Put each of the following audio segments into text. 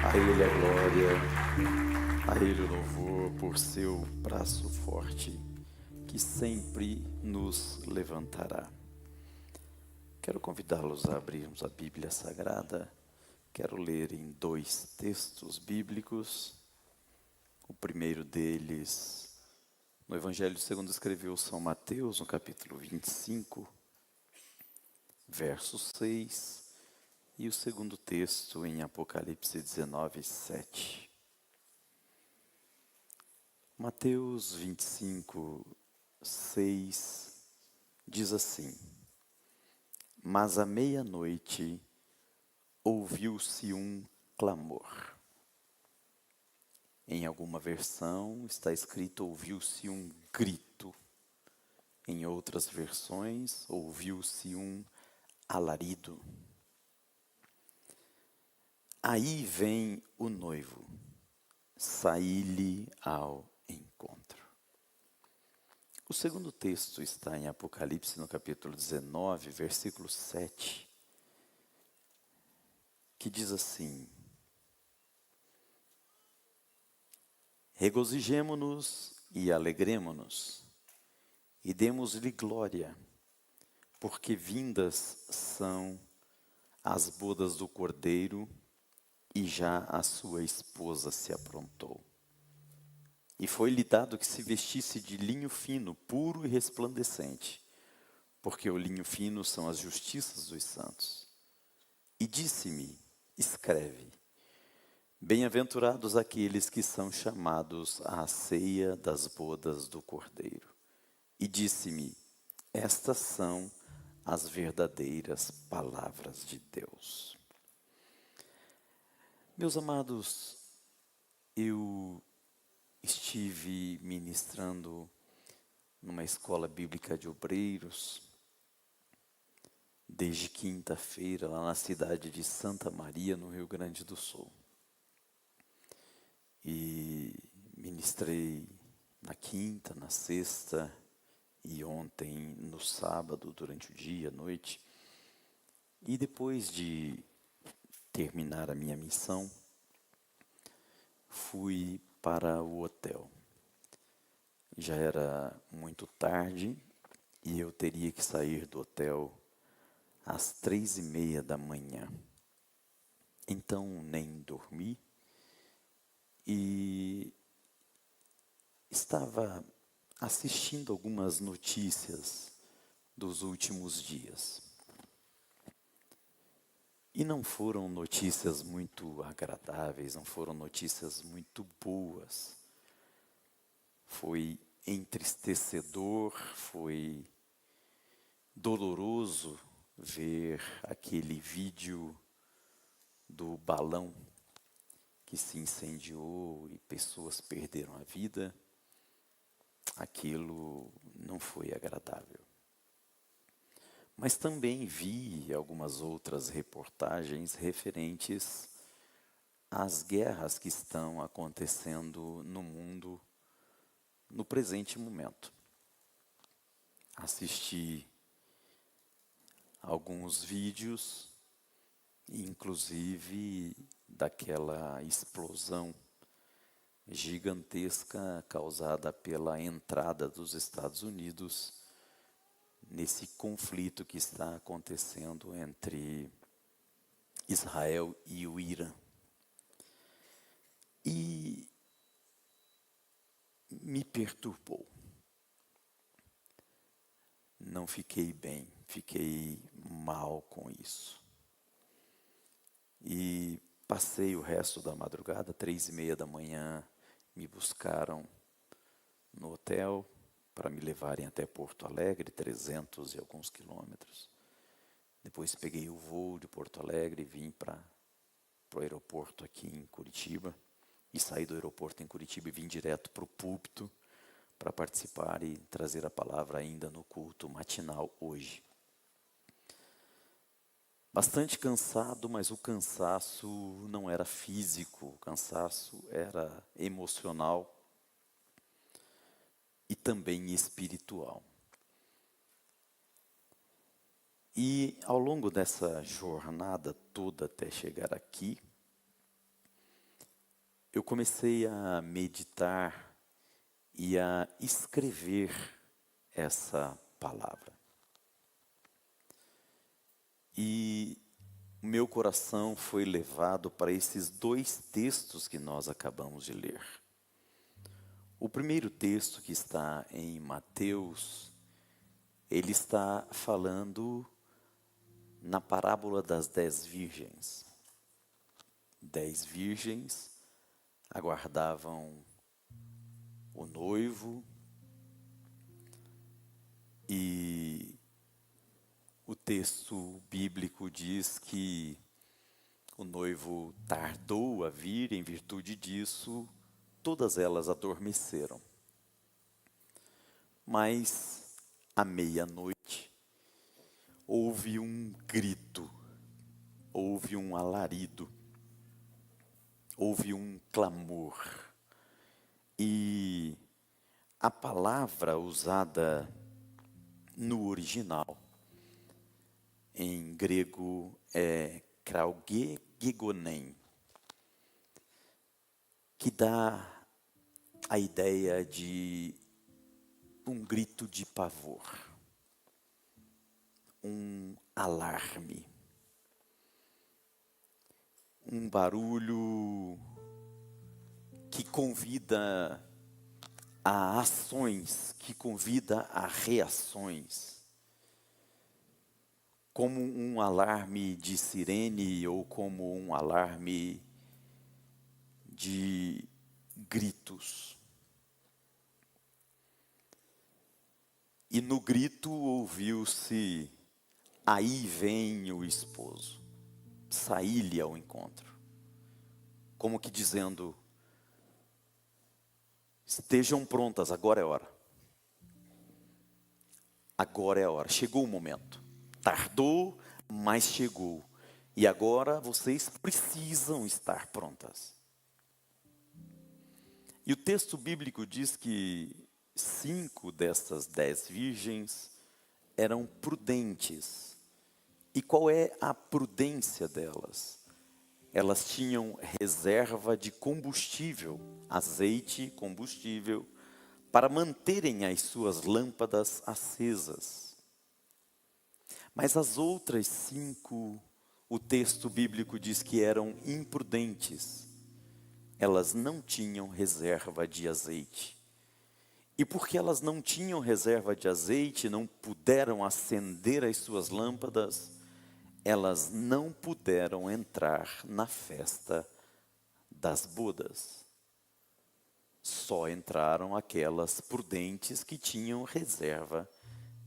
A Ele a glória, a Ele o louvor por seu braço forte, que sempre nos levantará. Quero convidá-los a abrirmos a Bíblia Sagrada. Quero ler em dois textos bíblicos. O primeiro deles, no Evangelho segundo escreveu São Mateus, no capítulo 25, verso 6. E o segundo texto em Apocalipse 19, 7. Mateus 25, 6 diz assim: Mas à meia-noite ouviu-se um clamor. Em alguma versão está escrito ouviu-se um grito. Em outras versões ouviu-se um alarido. Aí vem o noivo, saí-lhe ao encontro. O segundo texto está em Apocalipse, no capítulo 19, versículo 7, que diz assim: Regozijemo-nos e alegremo-nos, e demos-lhe glória, porque vindas são as bodas do Cordeiro, e já a sua esposa se aprontou. E foi-lhe dado que se vestisse de linho fino, puro e resplandecente, porque o linho fino são as justiças dos santos. E disse-me: escreve, bem-aventurados aqueles que são chamados à ceia das bodas do Cordeiro. E disse-me: estas são as verdadeiras palavras de Deus. Meus amados, eu estive ministrando numa escola bíblica de obreiros desde quinta-feira, lá na cidade de Santa Maria, no Rio Grande do Sul. E ministrei na quinta, na sexta e ontem no sábado, durante o dia, à noite. E depois de terminar a minha missão, fui para o hotel. Já era muito tarde e eu teria que sair do hotel às 3:30 da manhã. Então nem dormi e estava assistindo algumas notícias dos últimos dias. E não foram notícias muito agradáveis, não foram notícias muito boas. Foi entristecedor, foi doloroso ver aquele vídeo do balão que se incendiou e pessoas perderam a vida. Aquilo não foi agradável. Mas também vi algumas outras reportagens referentes às guerras que estão acontecendo no mundo no presente momento. Assisti alguns vídeos, inclusive daquela explosão gigantesca causada pela entrada dos Estados Unidos nesse conflito que está acontecendo entre Israel e o Irã. E me perturbou. Não fiquei bem, fiquei mal com isso. E passei o resto da madrugada, 3:30 da manhã, me buscaram no hotel para me levarem até Porto Alegre, 300 e alguns quilômetros. Depois peguei o voo de Porto Alegre e vim para o aeroporto aqui em Curitiba. E saí do aeroporto em Curitiba e vim direto para o púlpito para participar e trazer a palavra ainda no culto matinal hoje. Bastante cansado, mas o cansaço não era físico, o cansaço era emocional e também espiritual. E ao longo dessa jornada toda até chegar aqui, eu comecei a meditar e a escrever essa palavra. E meu coração foi levado para esses dois textos que nós acabamos de ler. O primeiro texto, que está em Mateus, ele está falando na parábola das 10 virgens. 10 virgens aguardavam o noivo e o texto bíblico diz que o noivo tardou a vir, em virtude disso, todas elas adormeceram. Mas, à meia-noite, houve um grito, houve um alarido, houve um clamor. E a palavra usada no original, em grego, é kraugegonen, que dá a ideia de um grito de pavor, um alarme, um barulho que convida a ações, que convida a reações, como um alarme de sirene ou como um alarme de gritos. E no grito ouviu-se: aí vem o esposo, saí-lhe ao encontro. Como que dizendo: estejam prontas, agora é a hora. Agora é a hora, chegou o momento. Tardou, mas chegou. E agora vocês precisam estar prontas. E o texto bíblico diz que 5 dessas 10 virgens eram prudentes. E qual é a prudência delas? Elas tinham reserva de combustível, azeite, combustível, para manterem as suas lâmpadas acesas. Mas as outras 5, o texto bíblico diz que eram imprudentes. Elas não tinham reserva de azeite. E porque elas não tinham reserva de azeite, não puderam acender as suas lâmpadas, elas não puderam entrar na festa das bodas. Só entraram aquelas prudentes que tinham reserva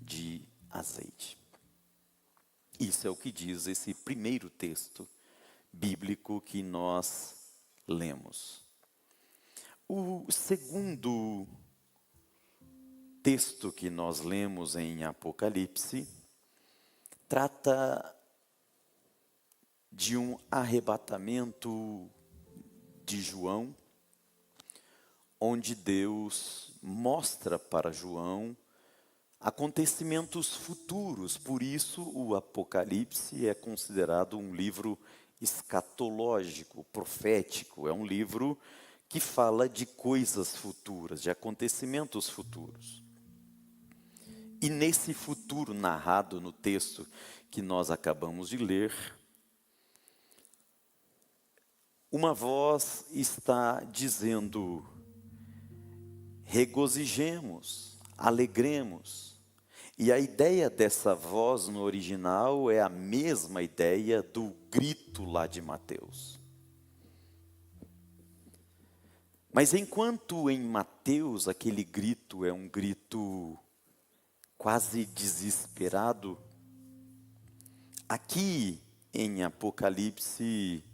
de azeite. Isso é o que diz esse primeiro texto bíblico que nós lemos. O segundo texto que nós lemos em Apocalipse trata de um arrebatamento de João, onde Deus mostra para João acontecimentos futuros. Por isso o Apocalipse é considerado um livro escatológico, profético. É um livro que fala de coisas futuras, de acontecimentos futuros. E nesse futuro narrado no texto que nós acabamos de ler, uma voz está dizendo: regozijemos, alegremos. E a ideia dessa voz no original é a mesma ideia do grito lá de Mateus. Mas enquanto em Mateus aquele grito é um grito quase desesperado, aqui em Apocalipse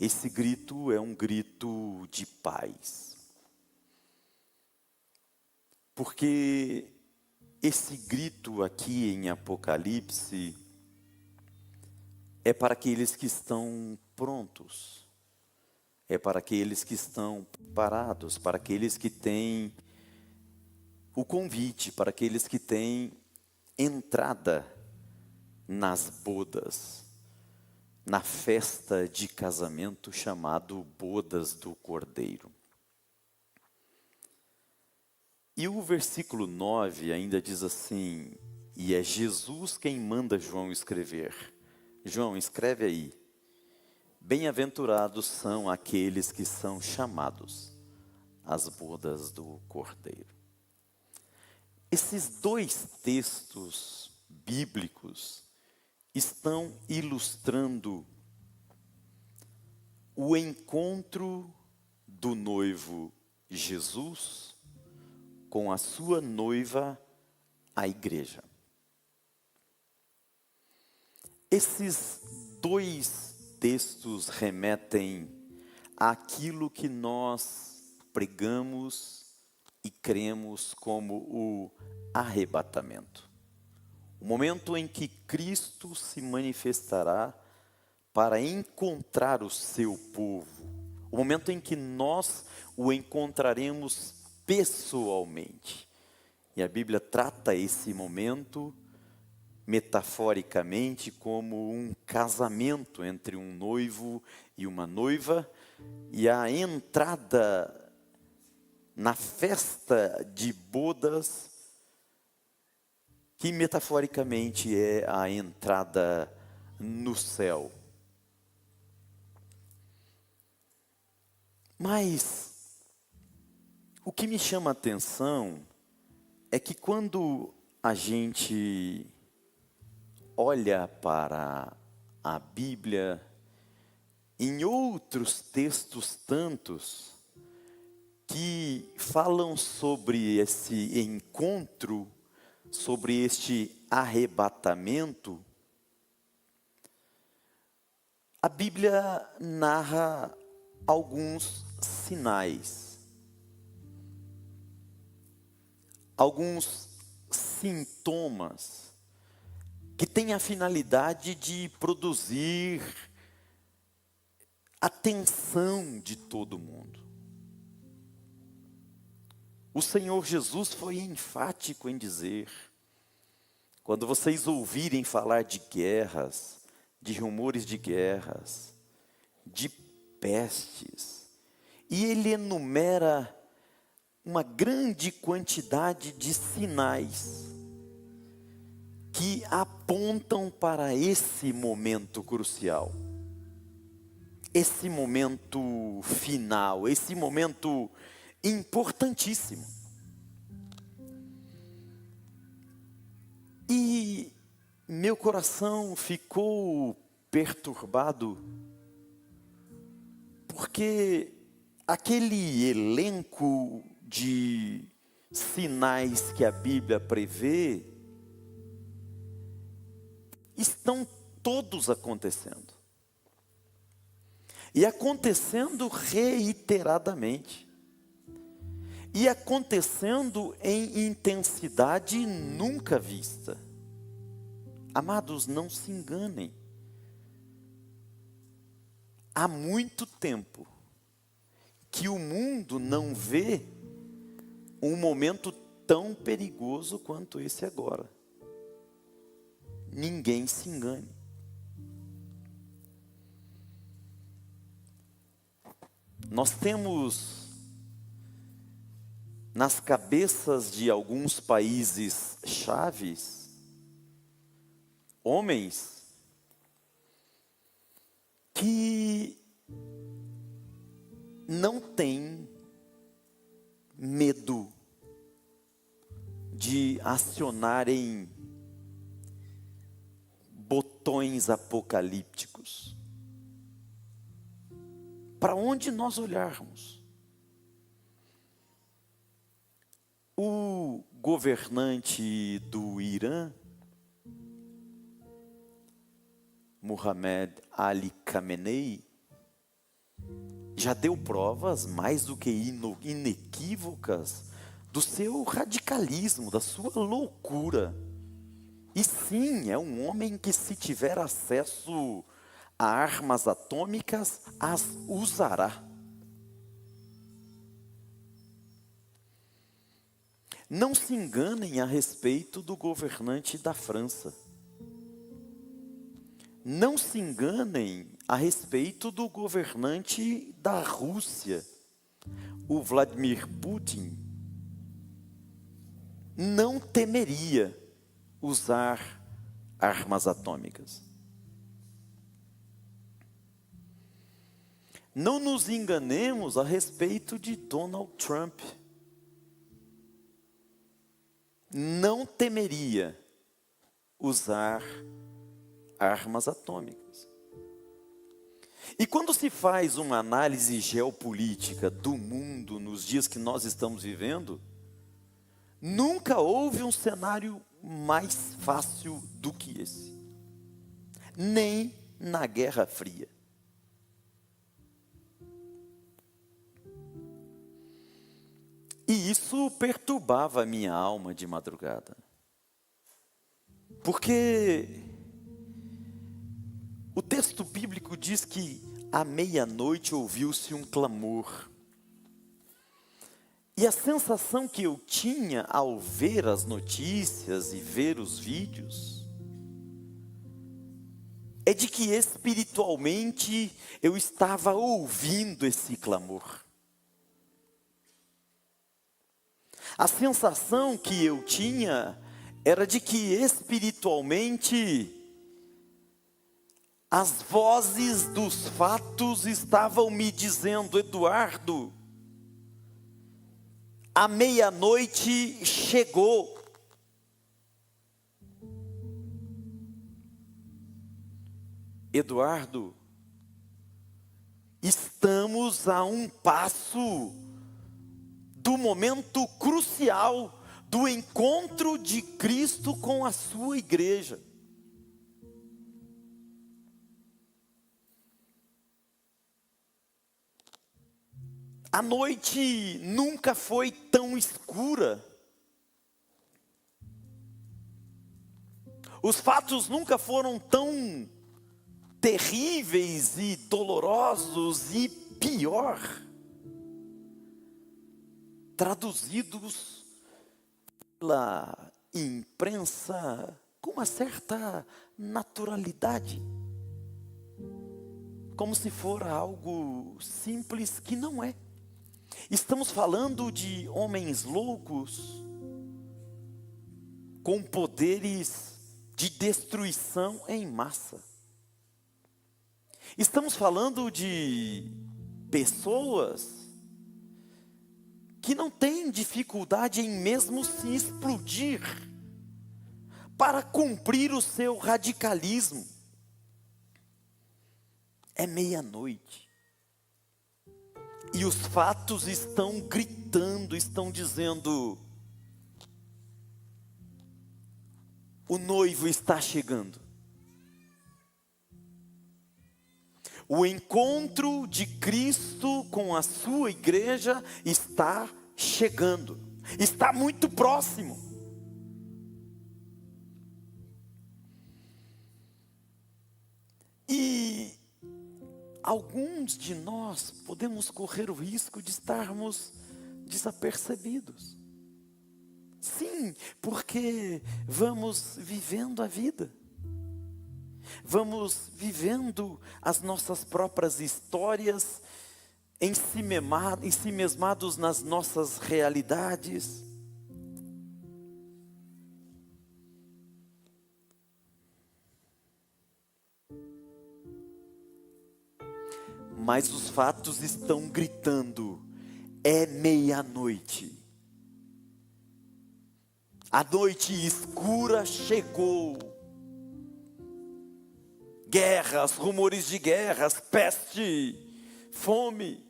esse grito é um grito de paz. Porque esse grito aqui em Apocalipse é para aqueles que estão prontos, é para aqueles que estão preparados, para aqueles que têm o convite, para aqueles que têm entrada nas bodas. na festa de casamento chamado Bodas do Cordeiro. E o versículo 9 ainda diz assim, e é Jesus quem manda João escrever. João, escreve aí. Bem-aventurados são aqueles que são chamados às bodas do Cordeiro. Esses dois textos bíblicos estão ilustrando o encontro do noivo Jesus com a sua noiva, a igreja. Esses dois textos remetem àquilo que nós pregamos e cremos como o arrebatamento. O momento em que Cristo se manifestará para encontrar o seu povo. O momento em que nós o encontraremos pessoalmente. E a Bíblia trata esse momento metaforicamente como um casamento entre um noivo e uma noiva, e a entrada na festa de bodas, que metaforicamente é a entrada no céu. Mas o que me chama a atenção é que quando a gente olha para a Bíblia, em outros textos tantos, que falam sobre esse encontro, sobre este arrebatamento, a Bíblia narra alguns sinais, alguns sintomas, que têm a finalidade de produzir atenção de todo mundo. O Senhor Jesus foi enfático em dizer, quando vocês ouvirem falar de guerras, de rumores de guerras, de pestes, e ele enumera uma grande quantidade de sinais que apontam para esse momento crucial, esse momento final, esse momento importantíssimo. E meu coração ficou perturbado, porque aquele elenco de sinais que a Bíblia prevê, estão todos acontecendo. E acontecendo reiteradamente. E acontecendo em intensidade nunca vista. Amados, não se enganem. Há muito tempo que o mundo não vê um momento tão perigoso quanto esse agora. Ninguém se engane. Nós temos nas cabeças de alguns países chaves homens que não têm medo de acionarem botões apocalípticos. Para onde nós olharmos, o governante do Irã, Mohammed Ali Khamenei, já deu provas mais do que inequívocas do seu radicalismo, da sua loucura. E sim, é um homem que, se tiver acesso a armas atômicas, as usará. Não se enganem a respeito do governante da França. Não se enganem a respeito do governante da Rússia, o Vladimir Putin. Não temeria usar armas atômicas. Não nos enganemos a respeito de Donald Trump. Não temeria usar armas atômicas. E quando se faz uma análise geopolítica do mundo nos dias que nós estamos vivendo, nunca houve um cenário mais fácil do que esse. Nem na Guerra Fria. E isso perturbava a minha alma de madrugada. Porque o texto bíblico diz que à meia-noite ouviu-se um clamor. E a sensação que eu tinha ao ver as notícias e ver os vídeos é de que espiritualmente eu estava ouvindo esse clamor. A sensação que eu tinha era de que espiritualmente as vozes dos fatos estavam me dizendo: Eduardo, a meia-noite chegou. Eduardo, estamos a um passo do momento crucial do encontro de Cristo com a sua igreja. A noite nunca foi tão escura. Os fatos nunca foram tão terríveis e dolorosos e pior, traduzidos pela imprensa com uma certa naturalidade, como se for algo simples que não é. Estamos falando de homens loucos com poderes de destruição em massa. Estamos falando de pessoas que não têm dificuldade em mesmo se explodir para cumprir o seu radicalismo. É meia-noite. E os fatos estão gritando, estão dizendo: o noivo está chegando. O encontro de Cristo com a sua igreja está chegando. Está muito próximo. E alguns de nós podemos correr o risco de estarmos desapercebidos. Sim, porque vamos vivendo a vida. Vamos vivendo as nossas próprias histórias, ensimesmados nas nossas realidades. Mas os fatos estão gritando: é meia-noite. A noite escura chegou. Guerras, rumores de guerras, peste, fome.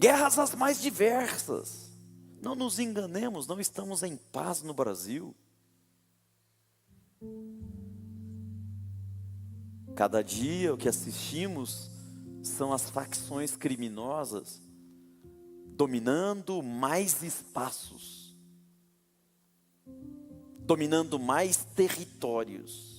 Guerras as mais diversas. Não nos enganemos, não estamos em paz no Brasil. Cada dia o que assistimos são as facções criminosas dominando mais espaços, dominando mais territórios.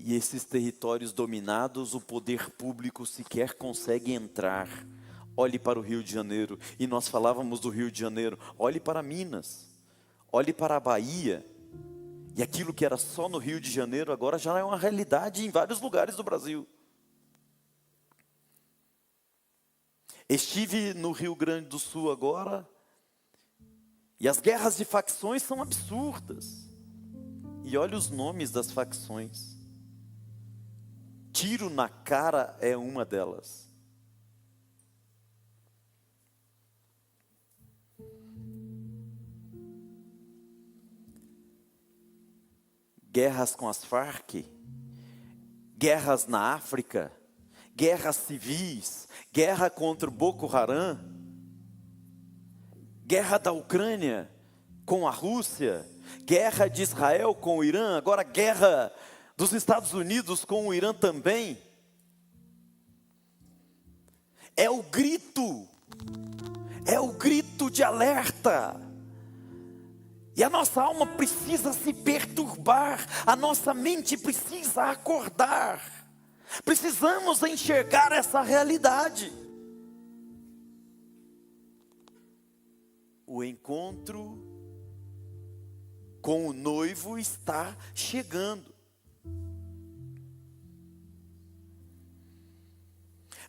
E esses territórios dominados, o poder público sequer consegue entrar. Olhe para o Rio de Janeiro, e nós falávamos do Rio de Janeiro. Olhe para Minas, Olhe para a Bahia, e aquilo que era só no Rio de Janeiro, agora já é uma realidade em vários lugares do Brasil. Estive no Rio Grande do Sul agora, e as guerras de facções são absurdas. E olha os nomes das facções. Tiro na cara é uma delas. Guerras com as Farc, guerras na África, guerras civis, guerra contra o Boko Haram, guerra da Ucrânia com a Rússia, guerra de Israel com o Irã, agora guerra dos Estados Unidos com o Irã também. É o grito de alerta. E a nossa alma precisa se perturbar, a nossa mente precisa acordar. Precisamos enxergar essa realidade. O encontro com o noivo está chegando.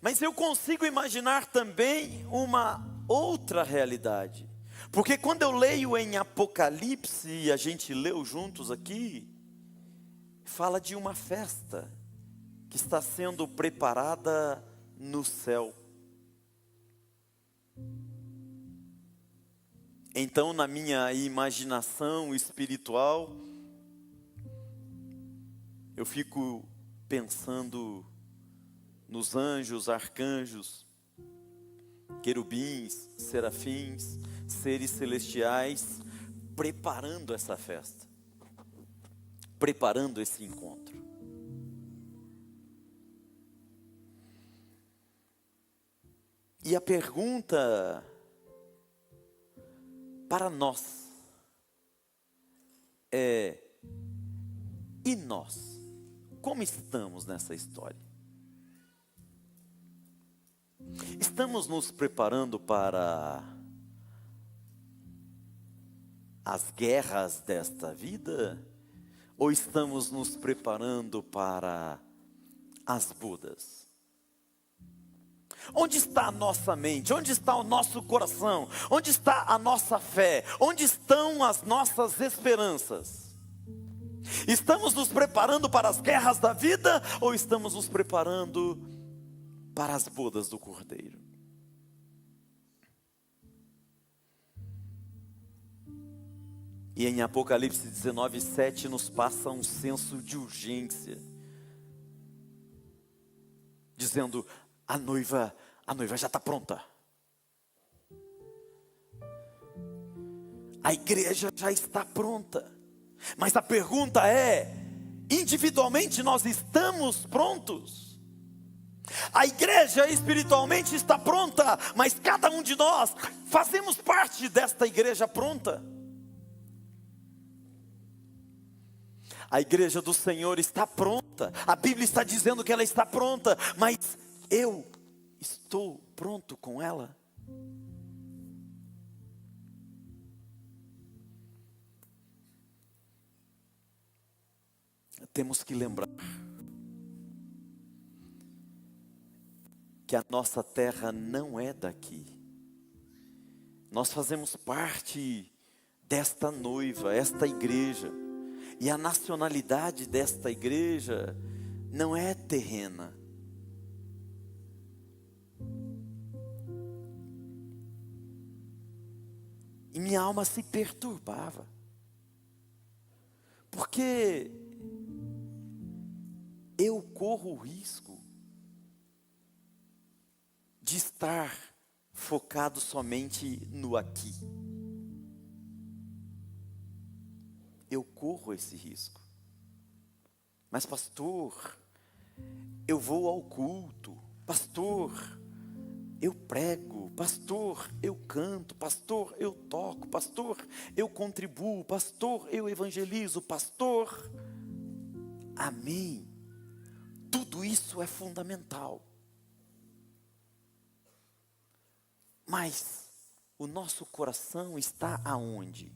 Mas eu consigo imaginar também uma outra realidade. Porque quando eu leio em Apocalipse, e a gente leu juntos aqui, fala de uma festa que está sendo preparada no céu. Então, na minha imaginação espiritual, eu fico pensando nos anjos, arcanjos, querubins, serafins, seres celestiais, preparando essa festa, preparando esse encontro. E a pergunta para nós é: e nós? Como estamos nessa história? Estamos nos preparando para as guerras desta vida? Ou estamos nos preparando para as bodas? Onde está a nossa mente? Onde está o nosso coração? Onde está a nossa fé? Onde estão as nossas esperanças? Estamos nos preparando para as guerras da vida? Ou estamos nos preparando para as bodas do Cordeiro? E em Apocalipse 19:7 nos passa um senso de urgência, dizendo: a noiva já está pronta. A igreja já está pronta. Mas a pergunta é: individualmente nós estamos prontos? A igreja espiritualmente está pronta, mas cada um de nós fazemos parte desta igreja pronta. A igreja do Senhor está pronta. A Bíblia está dizendo que ela está pronta, mas eu estou pronto com ela? Temos que lembrar que a nossa terra não é daqui. Nós fazemos parte desta noiva, esta igreja. E a nacionalidade desta igreja não é terrena. E minha alma se perturbava. Porque eu corro o risco de estar focado somente no aqui. Eu corro esse risco. Mas pastor, eu vou ao culto. Pastor, eu prego. Pastor, eu canto. Pastor, eu toco. Pastor, eu contribuo. Pastor, eu evangelizo. Pastor, amém. Tudo isso é fundamental. Mas o nosso coração está aonde?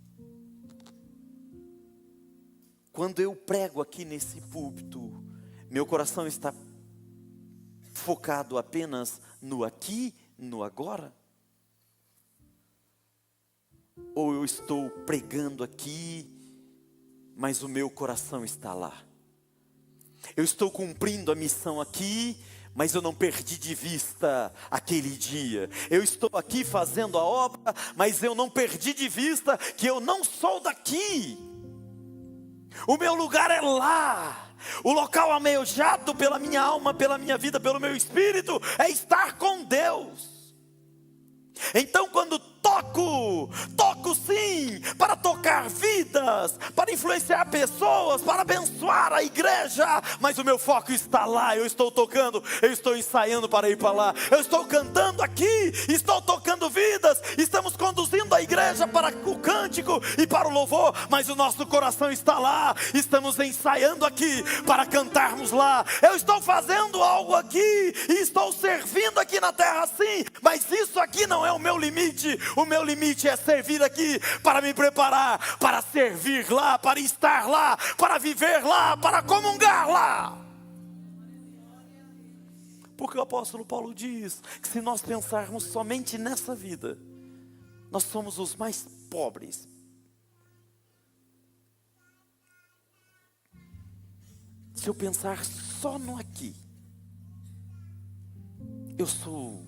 quando eu prego aqui nesse púlpito, meu coração está focado apenas no aqui, no agora? Ou eu estou pregando aqui, mas o meu coração está lá? Eu estou cumprindo a missão aqui, mas eu não perdi de vista aquele dia. Eu estou aqui fazendo a obra, mas eu não perdi de vista que eu não sou daqui. O meu lugar é lá. O local almejado pela minha alma, pela minha vida, pelo meu espírito, é estar com Deus. Então quando toco sim, para tocar vidas, para influenciar pessoas, para abençoar a igreja, mas o meu foco está lá. Eu estou tocando, eu estou ensaiando para ir para lá, eu estou cantando aqui, estou tocando vidas, estamos conduzindo a igreja para o cântico e para o louvor, mas o nosso coração está lá, estamos ensaiando aqui para cantarmos lá. Eu estou fazendo algo aqui e estou servindo aqui na terra sim, mas isso aqui não é o meu limite. O meu limite é servir aqui, para me preparar, para servir lá, para estar lá, para viver lá, para comungar lá. Porque o apóstolo Paulo diz que se nós pensarmos somente nessa vida, nós somos os mais pobres. Se eu pensar só no aqui, eu sou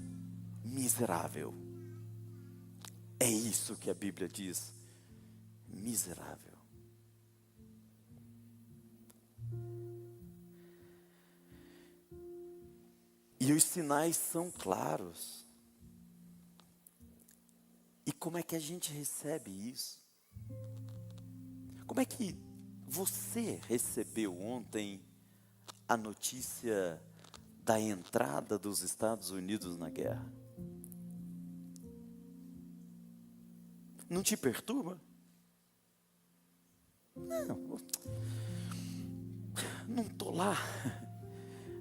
miserável. É isso que a Bíblia diz, miserável. E os sinais são claros. E como é que a gente recebe isso? Como é que você recebeu ontem a notícia da entrada dos Estados Unidos na guerra? Não te perturba? Não estou lá.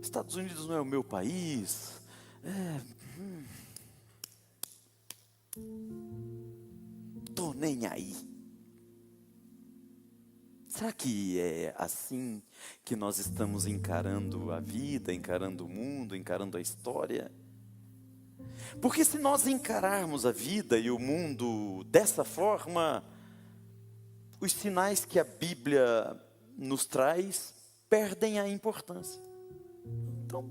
Estados Unidos não é o meu país. Estou nem aí. Será que é assim que nós estamos encarando a vida, encarando o mundo, encarando a história? Porque se nós encararmos a vida e o mundo dessa forma, os sinais que a Bíblia nos traz perdem a importância. Então,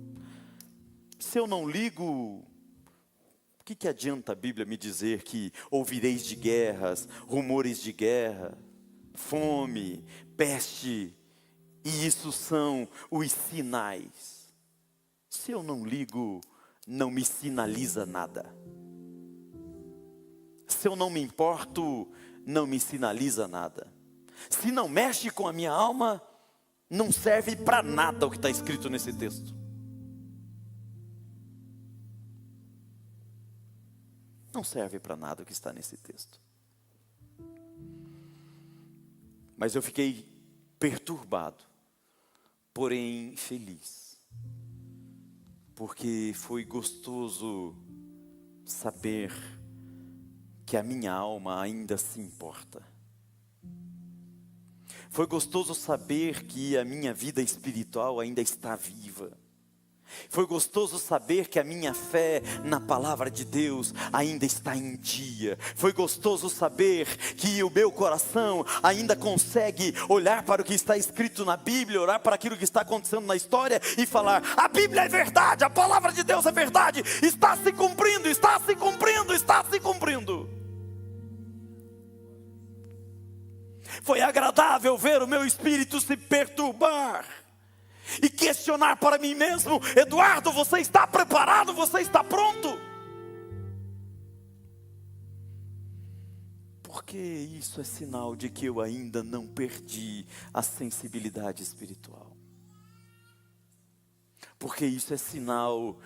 se eu não ligo, o que adianta a Bíblia me dizer que ouvireis de guerras, rumores de guerra, fome, peste, e isso são os sinais? Se eu não ligo, não me sinaliza nada. Se eu não me importo, não me sinaliza nada. Se não mexe com a minha alma, não serve para nada o que está escrito nesse texto. Não serve para nada o que está nesse texto. Mas eu fiquei perturbado, porém feliz. Porque foi gostoso saber que a minha alma ainda se importa. Foi gostoso saber que a minha vida espiritual ainda está viva. Foi gostoso saber que a minha fé na palavra de Deus ainda está em dia. Foi gostoso saber que o meu coração ainda consegue olhar para o que está escrito na Bíblia, olhar para aquilo que está acontecendo na história e falar: a Bíblia é verdade, a palavra de Deus é verdade, está se cumprindo, está se cumprindo, está se cumprindo. Foi agradável ver o meu espírito se perturbar e questionar para mim mesmo: Eduardo, você está preparado? Você está pronto? Porque isso é sinal de que eu ainda não perdi a sensibilidade espiritual. Porque isso é sinal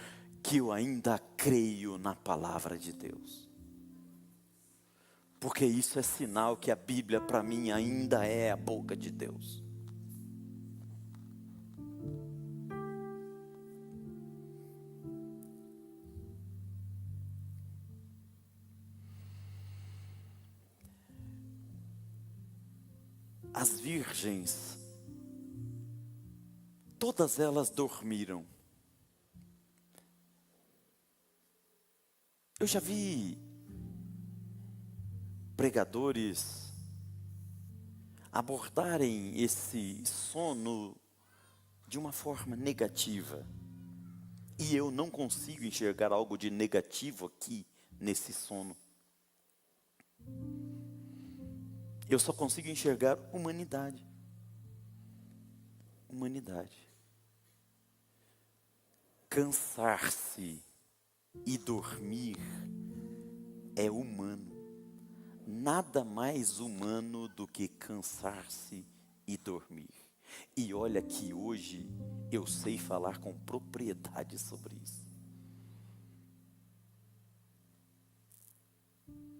que eu ainda creio na palavra de Deus. Porque isso é sinal que a Bíblia para mim ainda é a boca de Deus. As virgens todas elas dormiram. Eu já vi pregadores abordarem esse sono de uma forma negativa. E eu não consigo enxergar algo de negativo aqui nesse sono. Eu só consigo enxergar humanidade. Humanidade. Cansar-se e dormir é humano. Nada mais humano do que cansar-se e dormir. E olha que hoje eu sei falar com propriedade sobre isso.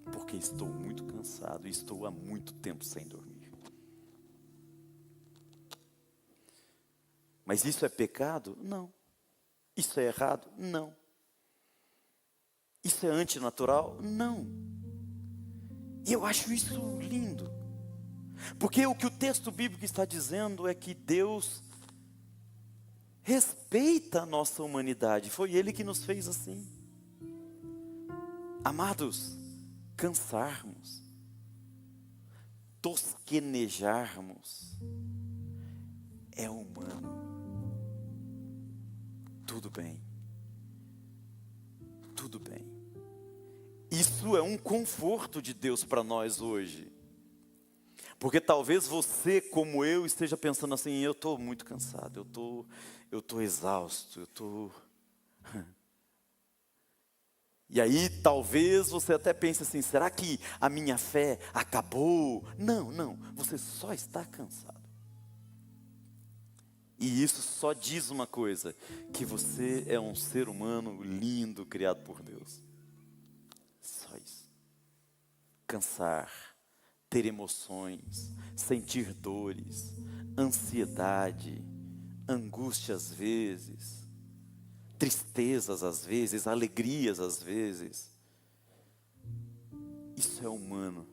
Porque estou muito cansado e estou há muito tempo sem dormir. Mas isso é pecado? Não. Isso é errado? Não. Isso é antinatural? Não. E eu acho isso lindo. Porque o que o texto bíblico está dizendo é que Deus respeita a nossa humanidade. Foi Ele que nos fez assim. Amados, cansarmos, tosquenejarmos, é humano. Tudo bem. Tudo bem. Isso é um conforto de Deus para nós hoje. Porque talvez você, como eu, esteja pensando assim: eu estou muito cansado, eu estou exausto, E aí talvez você até pense assim: será que a minha fé acabou? Não, você só está cansado. E isso só diz uma coisa: que você é um ser humano lindo, criado por Deus. Só isso. Cansar, ter emoções, sentir dores, ansiedade, angústia às vezes, tristezas às vezes, alegrias às vezes. Isso é humano.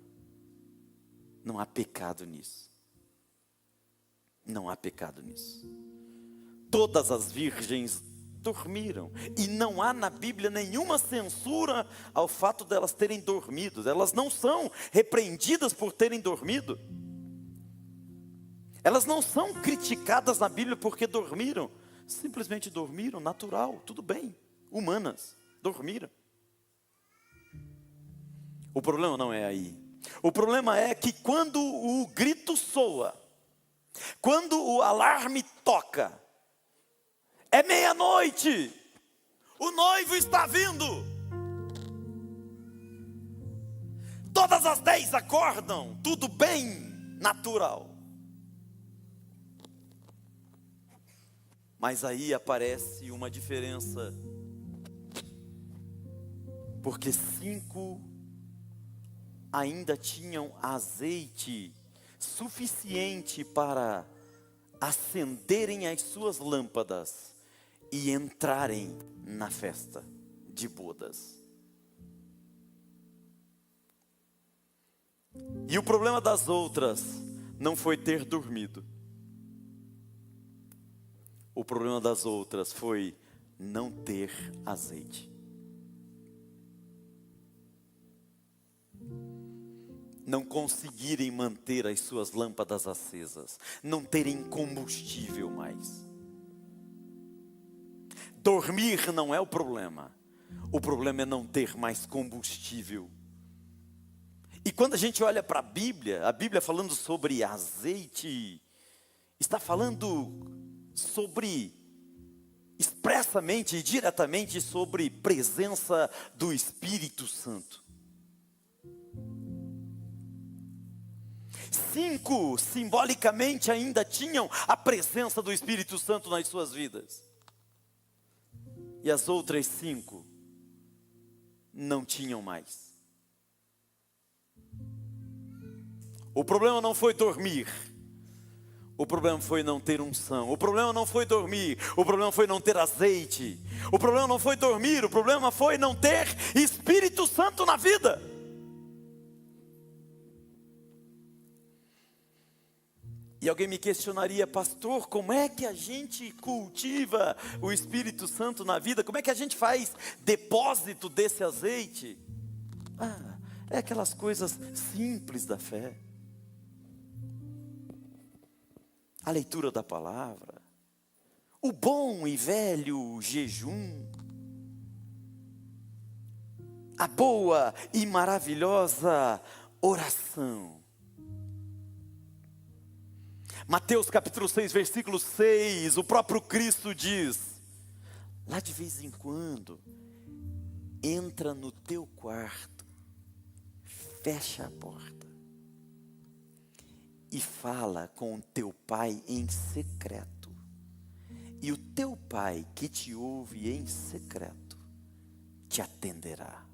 Não há pecado nisso. Não há pecado nisso. Todas as virgens dormiram. E não há na Bíblia nenhuma censura ao fato delas terem dormido. Elas não são repreendidas por terem dormido. Elas não são criticadas na Bíblia porque dormiram. Simplesmente dormiram, natural, tudo bem. Humanas, dormiram. O problema não é aí. O problema é que quando o grito soa, quando o alarme toca, é meia-noite, o noivo está vindo. Todas as 10 acordam, tudo bem, natural. Mas aí aparece uma diferença. Porque 5 ainda tinham azeite suficiente para acenderem as suas lâmpadas e entrarem na festa de bodas. E o problema das outras não foi ter dormido. O problema das outras foi não ter azeite. Não conseguirem manter as suas lâmpadas acesas, não terem combustível mais. Dormir não é o problema é não ter mais combustível. E quando a gente olha para a Bíblia falando sobre azeite, está falando sobre, expressamente e diretamente sobre presença do Espírito Santo. 5 simbolicamente ainda tinham a presença do Espírito Santo nas suas vidas. E as outras 5 não tinham mais. O problema não foi dormir. O problema foi não ter unção. O problema não foi dormir. O problema foi não ter azeite. O problema não foi dormir. O problema foi não ter Espírito Santo na vida. E alguém me questionaria: pastor, como é que a gente cultiva o Espírito Santo na vida? Como é que a gente faz depósito desse azeite? É aquelas coisas simples da fé. A leitura da palavra, o bom e velho jejum, a boa e maravilhosa oração. Mateus capítulo 6, versículo 6, o próprio Cristo diz: lá de vez em quando, entra no teu quarto, fecha a porta e fala com o teu pai em secreto. E o teu pai que te ouve em secreto, te atenderá.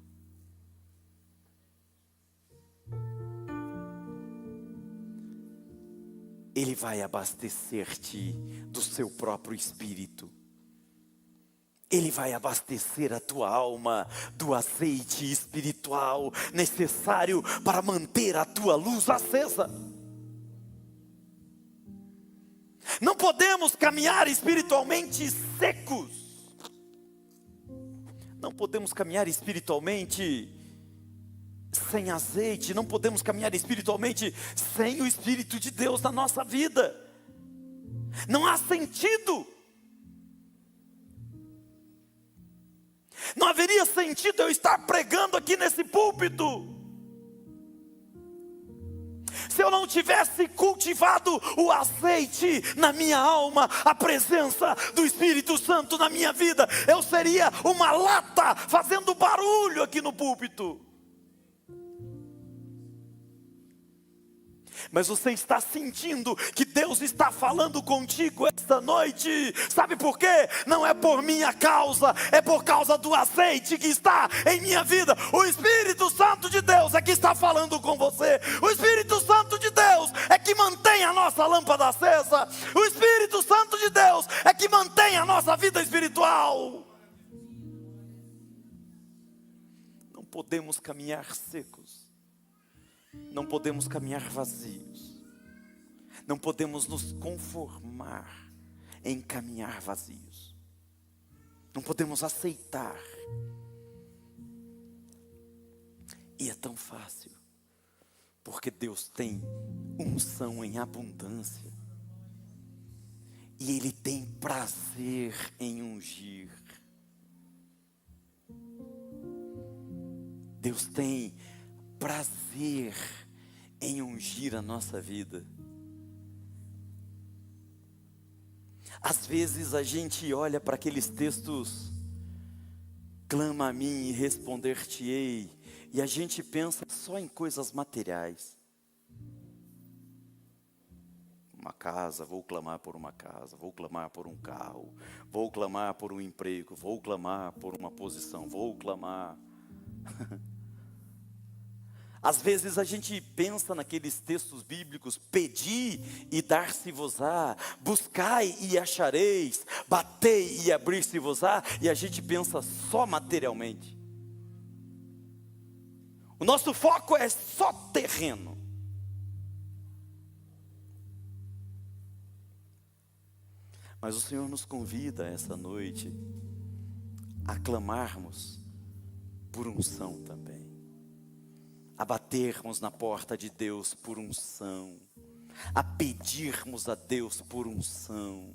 Ele vai abastecer-te do seu próprio espírito. Ele vai abastecer a tua alma do azeite espiritual necessário para manter a tua luz acesa. Não podemos caminhar espiritualmente secos. Não podemos caminhar espiritualmente sem azeite. Não podemos caminhar espiritualmente sem o Espírito de Deus na nossa vida. Não há sentido. Não haveria sentido eu estar pregando aqui nesse púlpito se eu não tivesse cultivado o azeite na minha alma, a presença do Espírito Santo na minha vida. Eu seria uma lata fazendo barulho aqui no púlpito. Mas você está sentindo que Deus está falando contigo esta noite. Sabe por quê? Não é por minha causa, é por causa do azeite que está em minha vida. O Espírito Santo de Deus é que está falando com você. O Espírito Santo de Deus é que mantém a nossa lâmpada acesa. O Espírito Santo de Deus é que mantém a nossa vida espiritual. Não podemos caminhar secos. Não podemos caminhar vazios. Não podemos nos conformar em caminhar vazios. Não podemos aceitar. E é tão fácil, porque Deus tem unção em abundância. E Ele tem prazer em ungir. Deus tem prazer em ungir a nossa vida. Às vezes a gente olha para aqueles textos, clama a mim e responder-te-ei, e a gente pensa só em coisas materiais. Uma casa, vou clamar por uma casa, vou clamar por um carro, vou clamar por um emprego, vou clamar por uma posição, vou clamar. Às vezes a gente pensa naqueles textos bíblicos: pedi e dar-se-vos-á, buscai e achareis, batei e abrir-se-vos-á, e a gente pensa só materialmente. O nosso foco é só terreno. Mas o Senhor nos convida essa noite a clamarmos por unção também. A batermos na porta de Deus por unção, a pedirmos a Deus por unção,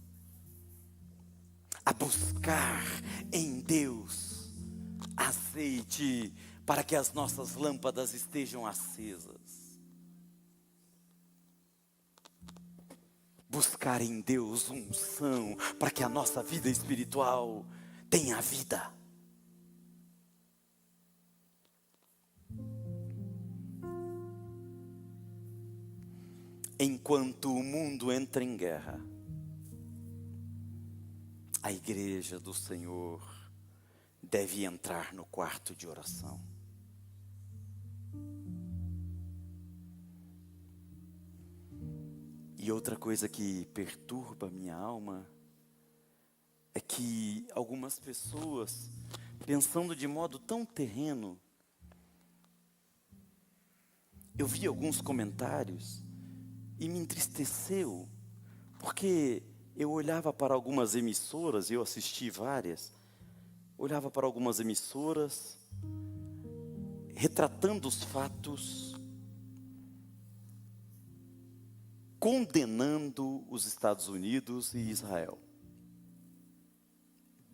a buscar em Deus azeite para que as nossas lâmpadas estejam acesas. Buscar em Deus unção para que a nossa vida espiritual tenha vida. Enquanto o mundo entra em guerra, a igreja do Senhor deve entrar no quarto de oração. E outra coisa que perturba a minha alma é que algumas pessoas, pensando de modo tão terreno, eu vi alguns comentários e me entristeceu, porque eu olhava para algumas emissoras, eu assisti várias, olhava para algumas emissoras, retratando os fatos, condenando os Estados Unidos e Israel,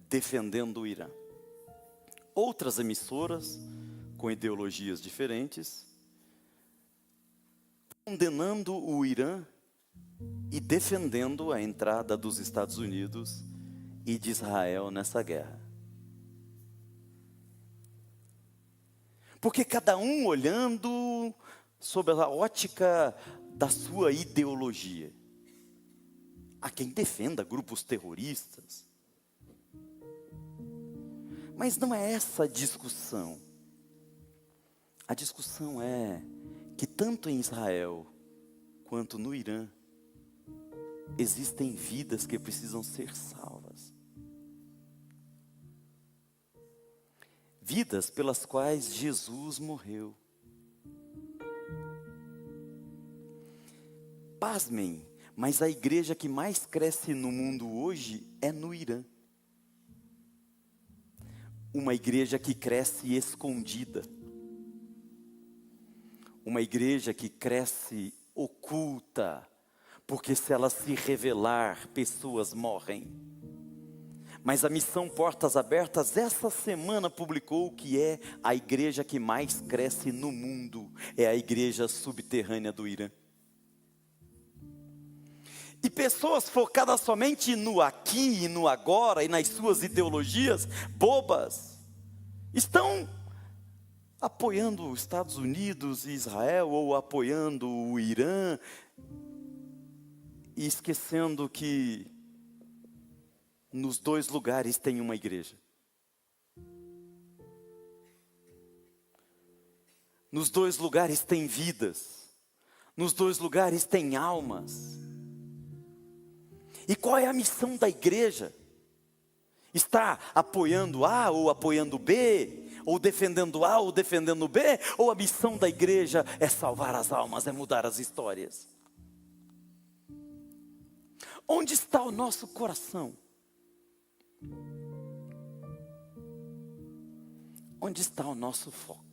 defendendo o Irã. Outras emissoras, com ideologias diferentes, condenando o Irã e defendendo a entrada dos Estados Unidos e de Israel nessa guerra. Porque cada um olhando sob a ótica da sua ideologia. Há quem defenda grupos terroristas. Mas não é essa a discussão. A discussão é que tanto em Israel quanto no Irã existem vidas que precisam ser salvas. Vidas pelas quais Jesus morreu. Pasmem, mas a igreja que mais cresce no mundo hoje é no Irã. Uma igreja que cresce escondida. Uma igreja que cresce oculta, porque se ela se revelar, pessoas morrem. Mas a missão Portas Abertas, essa semana publicou que é a igreja que mais cresce no mundo, é a igreja subterrânea do Irã. E pessoas focadas somente no aqui e no agora e nas suas ideologias bobas, estão apoiando os Estados Unidos e Israel, ou apoiando o Irã, e esquecendo que nos dois lugares tem uma igreja. Nos dois lugares tem vidas. Nos dois lugares tem almas. E qual é a missão da igreja? Está apoiando A ou apoiando B? Ou defendendo A ou defendendo B? Ou a missão da igreja é salvar as almas, é mudar as histórias? Onde está o nosso coração? Onde está o nosso foco?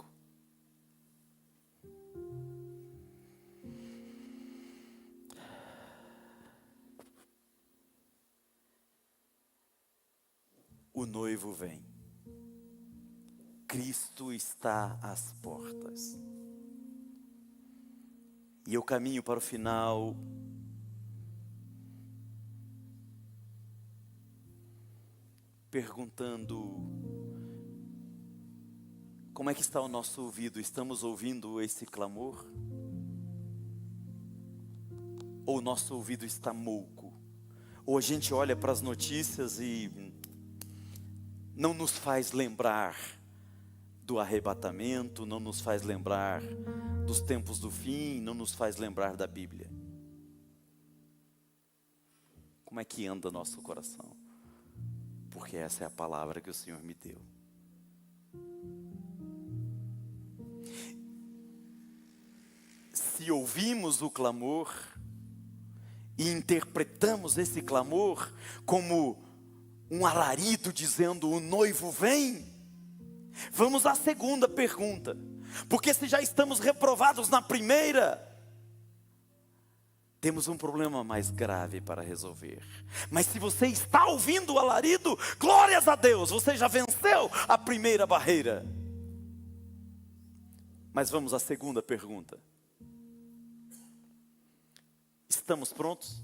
O noivo vem. Cristo está às portas. E eu caminho para o final, perguntando: como é que está o nosso ouvido? Estamos ouvindo esse clamor? Ou o nosso ouvido está mouco? Ou a gente olha para as notícias e não nos faz lembrar do arrebatamento, não nos faz lembrar dos tempos do fim, não nos faz lembrar da Bíblia? Como é que anda nosso coração? Porque essa é a palavra que o Senhor me deu. Se ouvimos o clamor e interpretamos esse clamor como um alarido dizendo: o noivo vem, vamos à segunda pergunta. Porque se já estamos reprovados na primeira, temos um problema mais grave para resolver. Mas se você está ouvindo o alarido, glórias a Deus, você já venceu a primeira barreira. Mas vamos à segunda pergunta. Estamos prontos?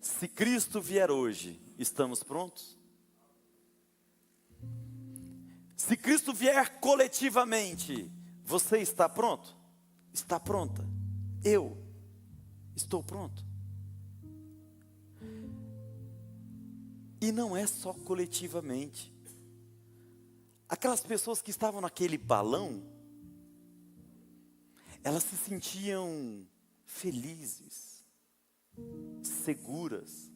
Se Cristo vier hoje, estamos prontos? Se Cristo vier coletivamente, você está pronto? Está pronta? Eu estou pronto? E não é só coletivamente. Aquelas pessoas que estavam naquele balão, elas se sentiam felizes, seguras,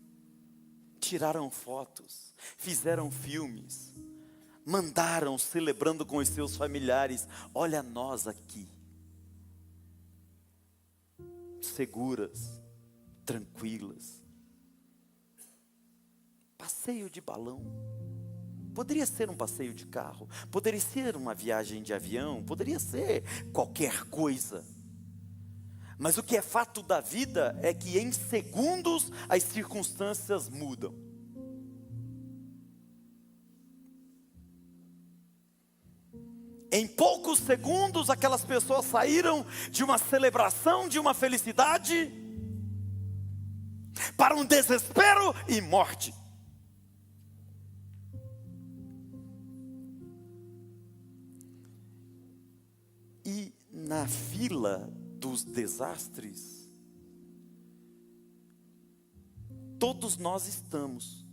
tiraram fotos, fizeram filmes, mandaram celebrando com os seus familiares. Olha nós aqui, seguras, tranquilas. Passeio de balão. Poderia ser um passeio de carro, poderia ser uma viagem de avião, poderia ser qualquer coisa. Mas o que é fato da vida é que em segundos as circunstâncias mudam. Em poucos segundos aquelas pessoas saíram de uma celebração, de uma felicidade, para um desespero e morte. E na fila dos desastres, todos nós estamos.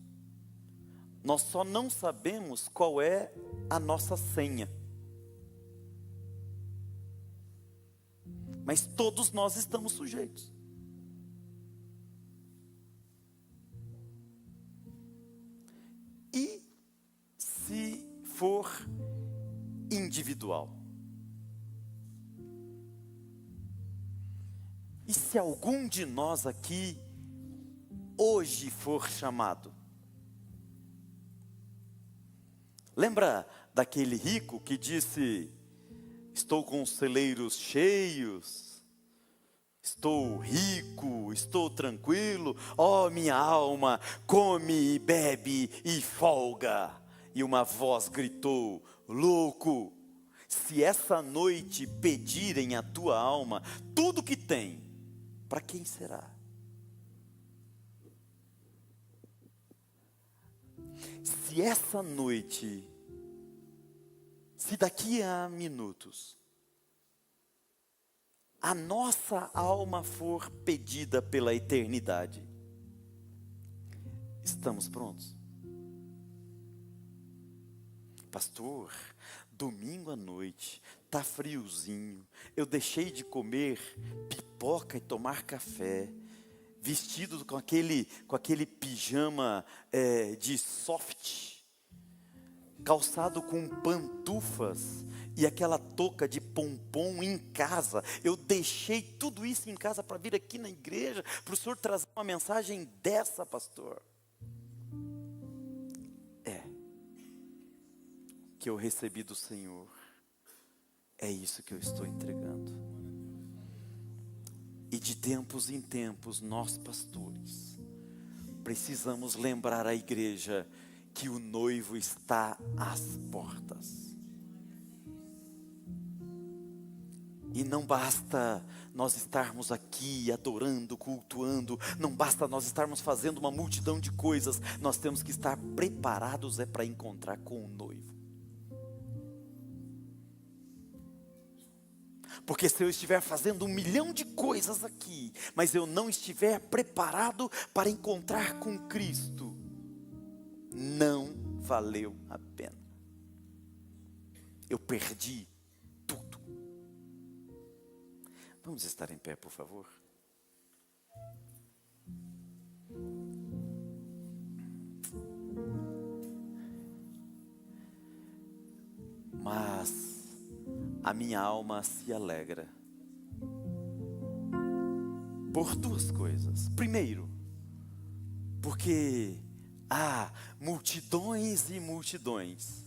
Nós só não sabemos qual é a nossa senha. Mas todos nós estamos sujeitos. E se for individual? E se algum de nós aqui hoje for chamado? Lembra daquele rico que disse: estou com os celeiros cheios, estou rico, estou tranquilo, ó minha alma, come e bebe e folga. E uma voz gritou: louco, se essa noite pedirem a tua alma, tudo que tem, para quem será? Se essa noite, se daqui a minutos, a nossa alma for pedida pela eternidade, estamos prontos? Pastor, domingo à noite, tá friozinho, eu deixei de comer pipoca e tomar café, vestido com aquele pijama de soft, calçado com pantufas e aquela touca de pompom em casa. Eu deixei tudo isso em casa para vir aqui na igreja, para o senhor trazer uma mensagem dessa, pastor. Que eu recebi do Senhor, é isso que eu estou entregando. E de tempos em tempos, nós pastores, precisamos lembrar a igreja que o noivo está às portas. E não basta nós estarmos aqui adorando, cultuando, não basta nós estarmos fazendo uma multidão de coisas, nós temos que estar preparados para encontrar com o noivo. Porque se eu estiver fazendo 1 milhão de coisas aqui, mas eu não estiver preparado para encontrar com Cristo, não valeu a pena. Eu perdi tudo. Vamos estar em pé, por favor. Mas a minha alma se alegra por 2 coisas. Primeiro, porque há multidões e multidões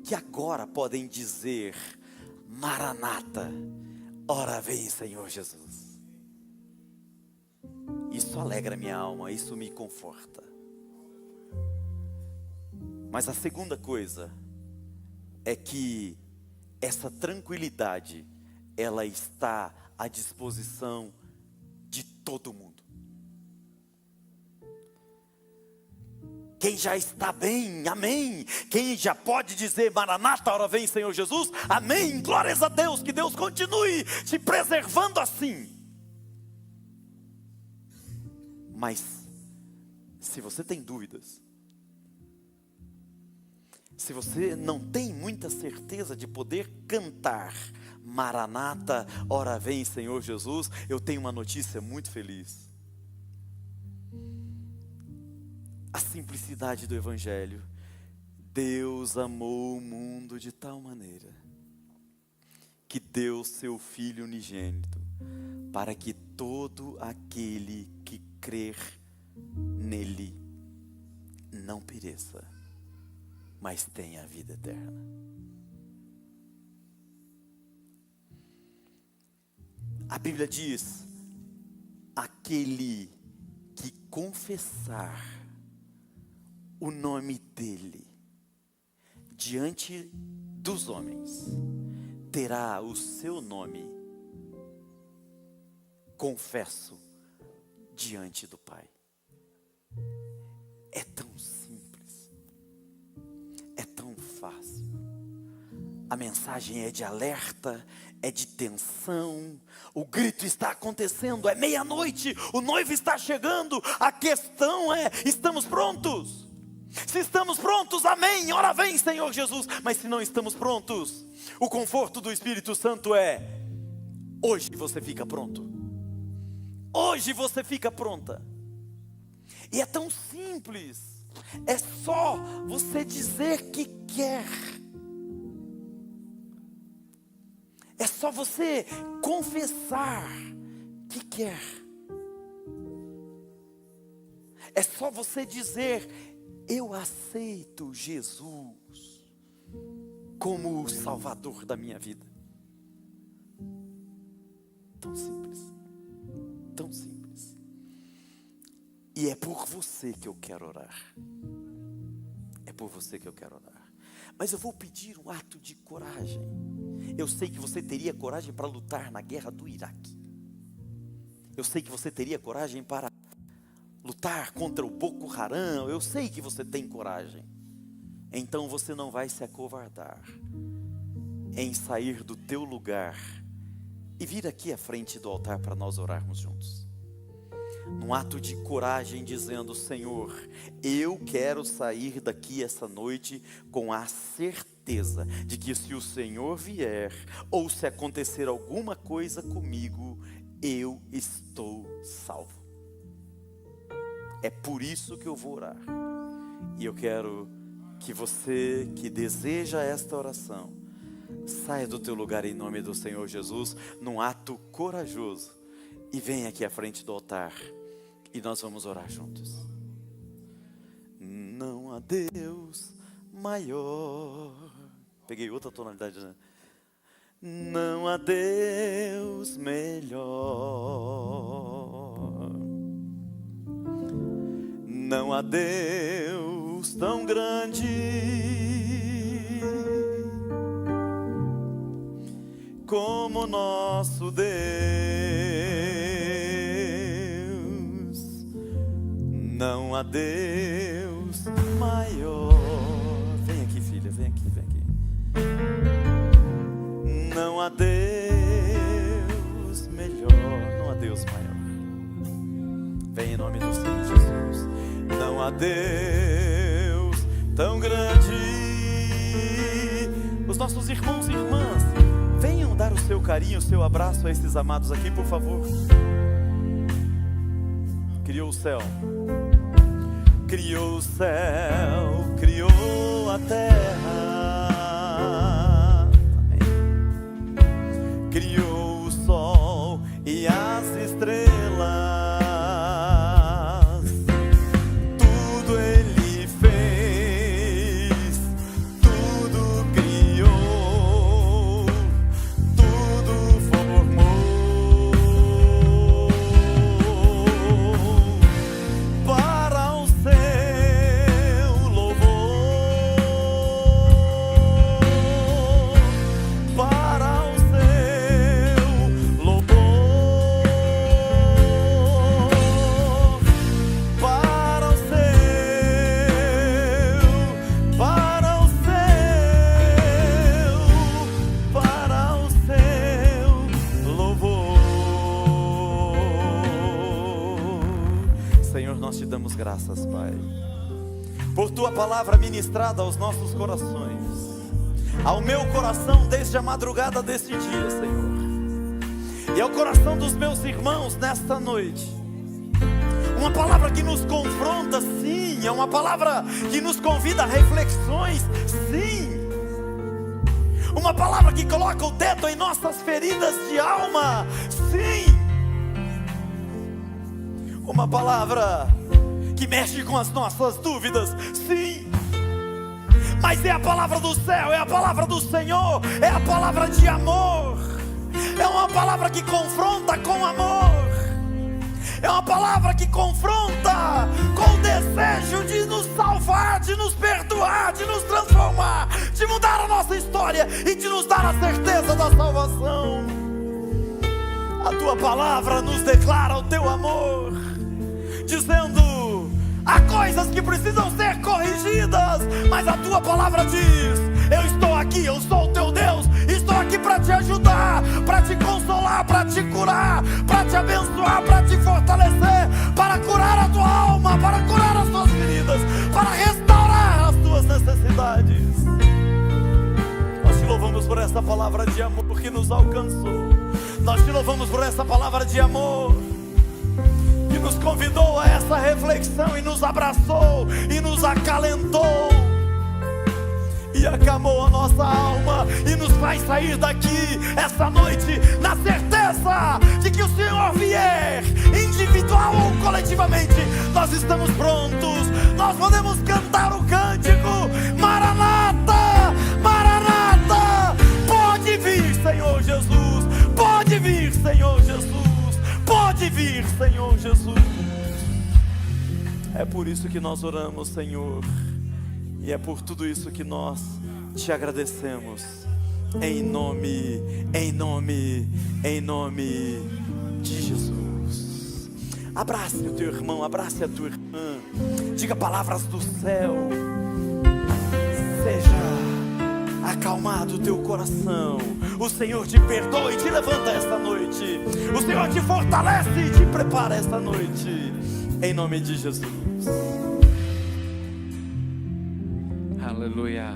que agora podem dizer: Maranata, ora vem, Senhor Jesus. Isso alegra minha alma, isso me conforta. Mas a segunda coisa é que essa tranquilidade, ela está à disposição de todo mundo. Quem já está bem, amém. Quem já pode dizer: Maranata, ora vem, Senhor Jesus, amém. Glórias a Deus, que Deus continue te preservando assim. Mas, se você tem dúvidas, se você não tem muita certeza de poder cantar Maranata, ora vem, Senhor Jesus, eu tenho uma notícia muito feliz. A simplicidade do Evangelho Deus amou o mundo de tal maneira que deu seu Filho unigênito, para que todo aquele que crer nele não pereça, mas tenha a vida eterna. A Bíblia diz: aquele que confessar o nome dele diante dos homens, terá o seu nome confesso diante do Pai. É tão simples, é tão fácil. A mensagem é de alerta, é de tensão. O grito está acontecendo, é meia-noite, o noivo está chegando. A questão é: estamos prontos? Se estamos prontos, amém, ora vem Senhor Jesus. Mas se não estamos prontos, o conforto do Espírito Santo é: hoje você fica pronto, hoje você fica pronta. E é tão simples, é só você dizer que quer. É só você confessar que quer. É só você dizer: eu aceito Jesus como o Salvador da minha vida. Tão simples, tão simples. E é por você que eu quero orar. É por você que eu quero orar. Mas eu vou pedir um ato de coragem. Eu sei que você teria coragem para lutar na guerra do Iraque. Eu sei que você teria coragem para lutar contra o Boko Haram. Eu sei que você tem coragem. Então você não vai se acovardar em sair do teu lugar e vir aqui à frente do altar para nós orarmos juntos. Num ato de coragem, dizendo: Senhor, eu quero sair daqui essa noite com a certeza de que se o Senhor vier, ou se acontecer alguma coisa comigo, eu estou salvo. É por isso que eu vou orar. E eu quero que você que deseja esta oração, saia do teu lugar em nome do Senhor Jesus, num ato corajoso, e venha aqui à frente do altar, e nós vamos orar juntos. Não há Deus maior. Peguei outra tonalidade, né? Não há Deus melhor. Não há Deus tão grande como nosso Deus. Não há Deus maior. Vem aqui, filha, vem aqui, vem aqui. Não há Deus melhor, não há Deus maior. Vem em nome do Senhor Jesus. Não há Deus tão grande. Os nossos irmãos e irmãs, venham dar o seu carinho, o seu abraço a esses amados aqui, por favor. Criou o céu, criou o céu, criou a terra. Amém. Criou o sol e as estrelas. Tudo ele fez, tudo criou, tudo formou. Para o seu louvor, para o seu louvor, para o seu, para o seu louvor. Senhor, nós te damos graças, Pai, por tua palavra ministrada aos nossos corações, ao meu coração desde a madrugada deste dia, Senhor, e ao coração dos meus irmãos nesta noite. uma palavra que nos confronta, sim. É uma palavra que nos convida a reflexões, sim. Uma palavra que coloca o dedo em nossas feridas de alma, sim. Uma palavra que mexe com as nossas dúvidas, sim. Mas é a palavra do céu, é a palavra do Senhor, é a palavra de amor. É uma palavra que confronta com amor. É uma palavra que confronta com o desejo de nos salvar, de nos perdoar, de nos transformar, de mudar a nossa história e de nos dar a certeza da salvação. A tua palavra nos declara o teu amor, dizendo: há coisas que precisam ser corrigidas, mas a tua palavra diz: eu estou aqui, eu sou o teu Deus, estou aqui para te ajudar, para te consolar, para te curar, para te abençoar, para te fortalecer, para curar a tua alma, para curar as tuas feridas, para restaurar as tuas necessidades. Nós te louvamos por essa palavra de amor que nos alcançou. Nós te louvamos por essa palavra de amor que nos convidou a essa reflexão e nos abraçou e nos acalentou e acalmou a nossa alma e nos faz sair daqui essa noite na certeza de que o Senhor vier, individual ou coletivamente, nós estamos prontos. Nós podemos cantar o cântico: Maranata, Maranata. Pode vir, Senhor Jesus, pode vir, Senhor Jesus, pode vir, Senhor Jesus. É por isso que nós oramos, Senhor, e é por tudo isso que nós te agradecemos. Em nome de Jesus. Abrace o teu irmão, abrace a tua irmã. Diga palavras do céu. Seja acalmado o teu coração. O Senhor te perdoa e te levanta esta noite. O Senhor te fortalece e te prepara esta noite. Em nome de Jesus. Aleluia.